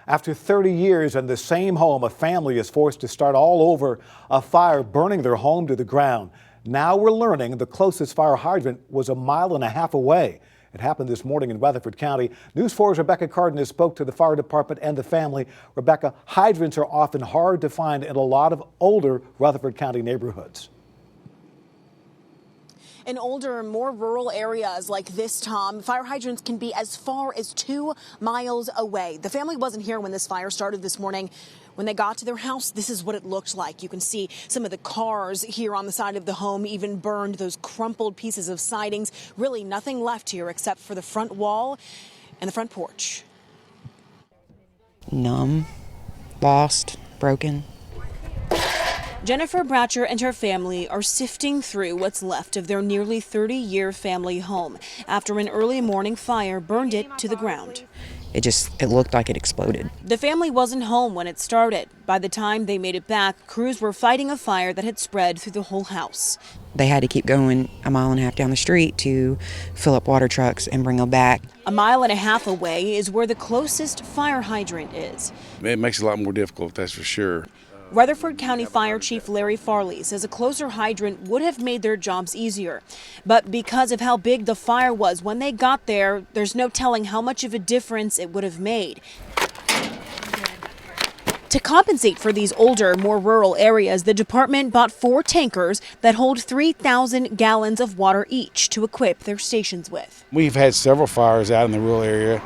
After 30 years in the same home, a family is forced to start all over, a fire burning their home to the ground. Now we're learning the closest fire hydrant was 1.5 miles away. It happened this morning in Rutherford County. News 4's Rebecca Cardenas spoke to the fire department and the family. Rebecca, hydrants are often hard to find in a lot of older Rutherford County neighborhoods. In older, more rural areas like this, Tom, fire hydrants can be as far as 2 miles away. The family wasn't here when this fire started this morning. When they got to their house, this is what it looked like. You can see some of the cars here on the side of the home even burned, those crumpled pieces of sidings. Really nothing left here except for the front wall and the front porch. Numb, lost, broken. Jennifer Bratcher and her family are sifting through what's left of their nearly 30-year family home after an early morning fire burned it to the ground. It looked like it exploded. The family wasn't home when it started. By the time they made it back, crews were fighting a fire that had spread through the whole house. They had to keep going 1.5 miles down the street to fill up water trucks and bring them back. 1.5 miles away is where the closest fire hydrant is. It makes it a lot more difficult, that's for sure. Rutherford County Fire Chief Larry Farley says a closer hydrant would have made their jobs easier. But because of how big the fire was when they got there, there's no telling how much of a difference it would have made. To compensate for these older, more rural areas, the department bought 4 tankers that hold 3,000 gallons of water each to equip their stations with. We've had several fires out in the rural area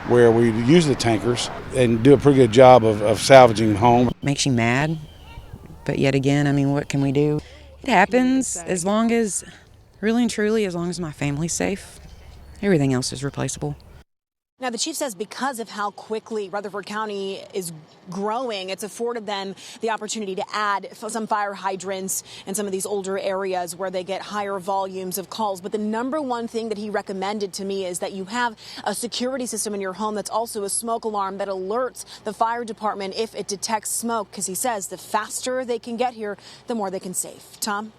where we use the tankers and do a pretty good job of salvaging home. Makes you mad, but yet again, I mean, what can we do? It happens as long as, really and truly, as long as my family's safe. Everything else is replaceable. Now, the chief says because of how quickly Rutherford County is growing, it's afforded them the opportunity to add some fire hydrants in some of these older areas where they get higher volumes of calls. But the number one thing that he recommended to me is that you have a security system in your home that's also a smoke alarm that alerts the fire department if it detects smoke, because he says the faster they can get here, the more they can save. Tom?